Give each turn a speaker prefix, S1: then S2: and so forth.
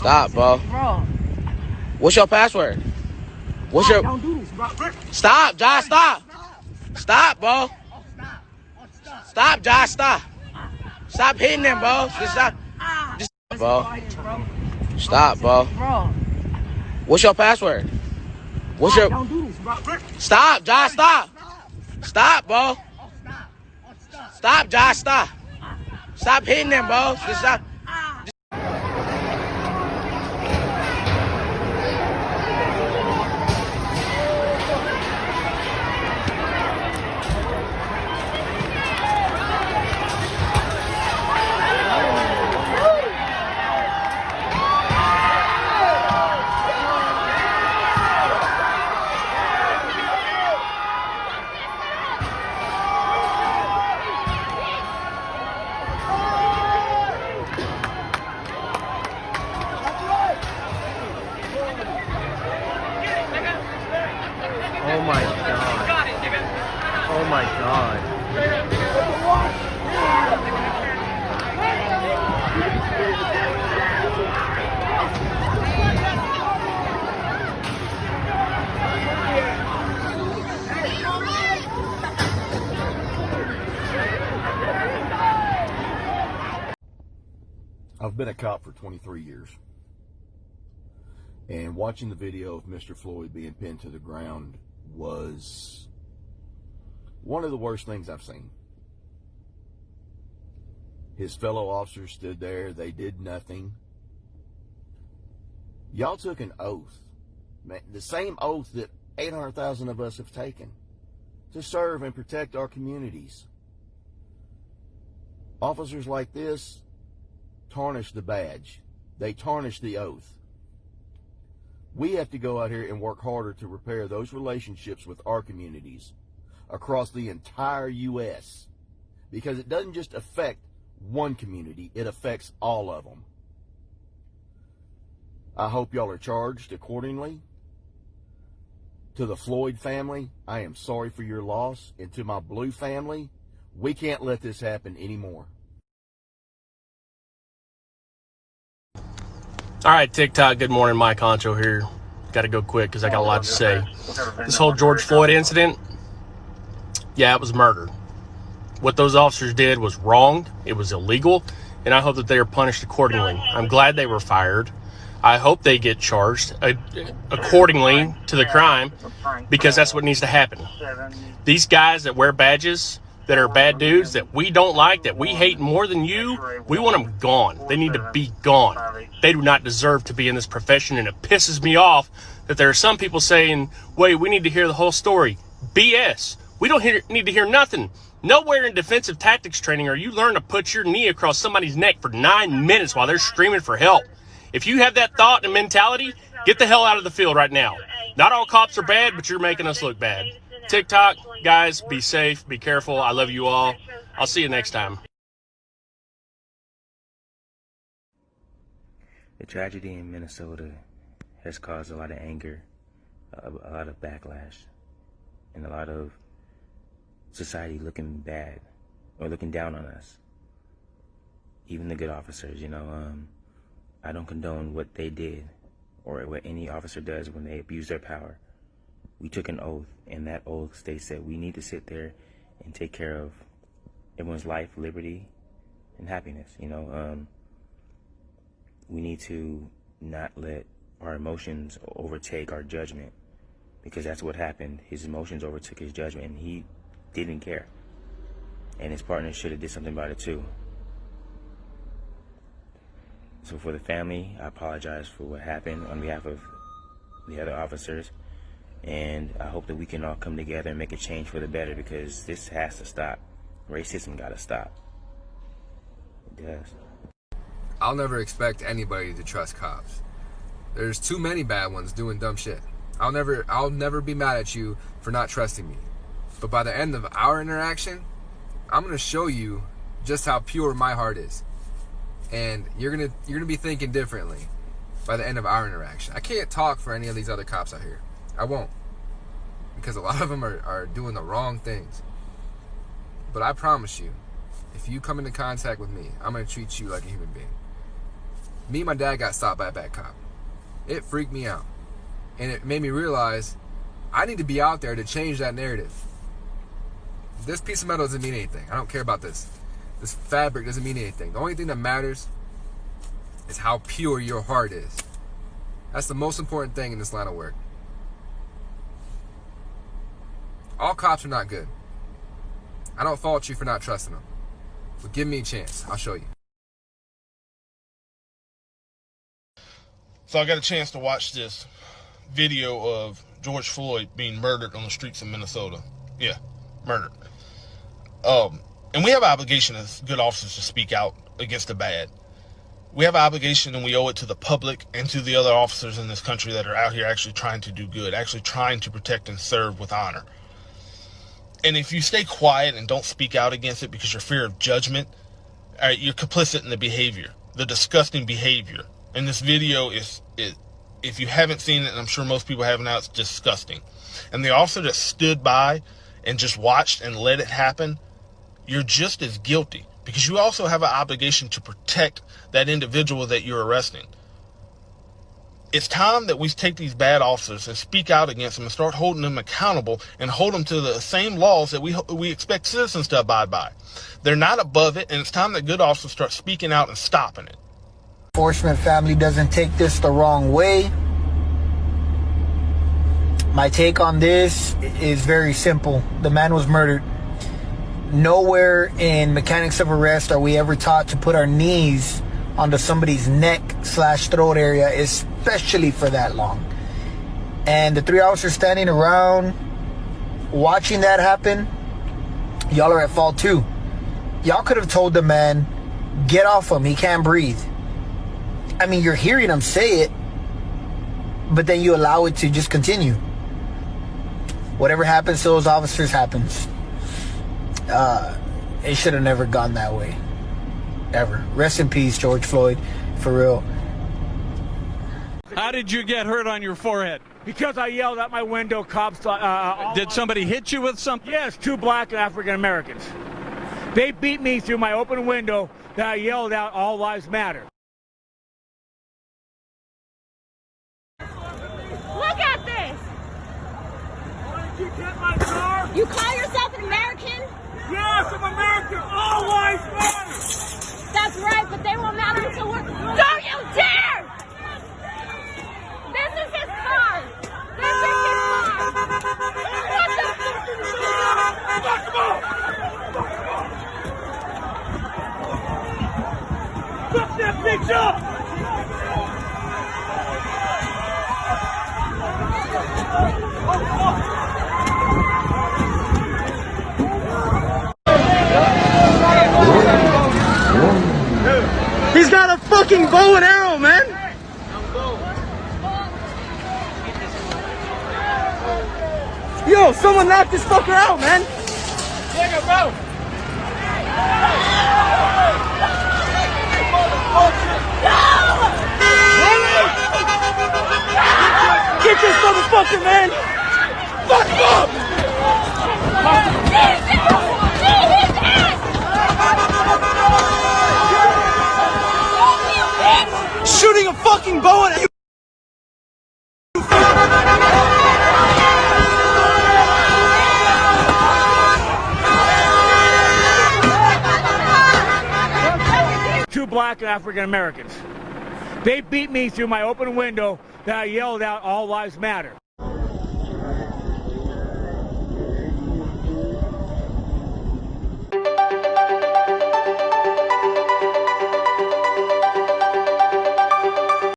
S1: Stop, bro. What's your password? What's your...
S2: Don't do this, bro.
S1: Stop, Josh, stop. Stop, bro. Stop, Josh, stop. Stop hitting him, bro. Just stop. Just bro. Stop, bro. What's your password? What's your...
S2: Don't do this, bro.
S1: Stop, Josh, stop. Stop, bro. Stop, Josh, stop. Stop hitting him, bro. Just stop.
S3: Oh my god. Oh my god.
S4: I've been a cop for 23 years. And watching the video of Mr. Floyd being pinned to the ground was one of the worst things I've seen. His fellow officers stood there. They did nothing. Y'all took an oath, the same oath that 800,000 of us have taken, to serve and protect our communities. Officers like this tarnish the badge. They tarnish the oath. We have to go out here and work harder to repair those relationships with our communities across the entire U.S. because it doesn't just affect one community, it affects all of them. I hope y'all are charged accordingly. To the Floyd family, I am sorry for your loss. And to my Blue family, we can't let this happen anymore.
S3: All right, TikTok, good morning. Mike Honcho here. Got to go quick because I got a lot to say. This whole George Floyd incident, yeah, it was murder. What those officers did was wrong. It was illegal, and I hope that they are punished accordingly. I'm glad they were fired. I hope they get charged accordingly to the crime because that's what needs to happen. These guys that wear badges that are bad dudes that we don't like, that we hate more than you, we want them gone. They need to be gone. They do not deserve to be in this profession, and it pisses me off that there are some people saying, wait, we need to hear the whole story. BS. We don't need to hear nothing. Nowhere in defensive tactics training are you learn to put your knee across somebody's neck for 9 minutes while they're screaming for help. If you have that thought and mentality, get the hell out of the field right now. Not all cops are bad, but you're making us look bad. TikTok, guys, be safe, be careful. I love you all. I'll see you next time.
S5: The tragedy in Minnesota has caused a lot of anger, a lot of backlash, and a lot of society looking bad or looking down on us. Even the good officers, I don't condone what they did or what any officer does when they abuse their power. We took an oath, and that oath states that we need to sit there and take care of everyone's life, liberty, and happiness. We need to not let our emotions overtake our judgment, because that's what happened. His emotions overtook his judgment, and he didn't care. And his partner should have did something about it too. So for the family, I apologize for what happened on behalf of the other officers. And I hope that we can all come together and make a change for the better, because this has to stop. Racism gotta stop. It does.
S6: I'll never expect anybody to trust cops. There's too many bad ones doing dumb shit. I'll never be mad at you for not trusting me. But by the end of our interaction, I'm gonna show you just how pure my heart is. And you're gonna be thinking differently by the end of our interaction. I can't talk for any of these other cops out here. I won't. Because a lot of them are doing the wrong things. But I promise you, if you come into contact with me, I'm going to treat you like a human being. Me and my dad got stopped by a bad cop. It freaked me out. And it made me realize I need to be out there to change that narrative. This piece of metal doesn't mean anything. I don't care about this. This fabric doesn't mean anything. The only thing that matters is how pure your heart is. That's the most important thing in this line of work. All cops are not good. I don't fault you for not trusting them. But give me a chance. I'll show you.
S2: So I got a chance to watch this video of George Floyd being murdered on the streets of Minnesota. Yeah, murdered. And we have an obligation as good officers to speak out against the bad. We have an obligation, and we owe it to the public and to the other officers in this country that are out here actually trying to do good, actually trying to protect and serve with honor. And if you stay quiet and don't speak out against it because you're fear of judgment, you're complicit in the behavior, the disgusting behavior. And this video is, if you haven't seen it, and I'm sure most people have now, it's disgusting. And the officer that stood by and just watched and let it happen, you're just as guilty, because you also have an obligation to protect that individual that you're arresting. It's time that we take these bad officers and speak out against them and start holding them accountable and hold them to the same laws that we expect citizens to abide by. They're not above it, and it's time that good officers start speaking out and stopping it.
S7: Enforcement family doesn't take this the wrong way. My take on this is very simple. The man was murdered. Nowhere in mechanics of arrest are we ever taught to put our knees onto somebody's neck/throat area, especially for that long. And the 3 officers standing around watching that happen, y'all are at fault too. Y'all could have told the man, get off him, he can't breathe. I mean, you're hearing him say it, but then you allow it to just continue. Whatever happens to those officers happens. It should have never gone that way. Ever. Rest in peace, George Floyd. For real.
S8: How did you get hurt on your forehead?
S9: Because I yelled out my window, cops.
S8: Did somebody hit you with something?
S9: Yes, 2 black and African Americans. They beat me through my open window that I yelled out, all lives matter.
S10: Look at this!
S9: Why did you get my car?
S10: You call yourself an American?
S9: Yes, I'm American. All lives matter.
S10: That's right, but they won't matter until we're... Don't you dare! This is his car. This is his car. What the...
S9: Fuck him up! Fuck that bitch up!
S1: He's got a fucking bow and arrow, man. Yo, someone knock this fucker out, man. Get this motherfucker, man. Fuck him up. Shooting a fucking bow and arrow.
S9: Two black and African Americans. They beat me through my open window that I yelled out, all lives matter.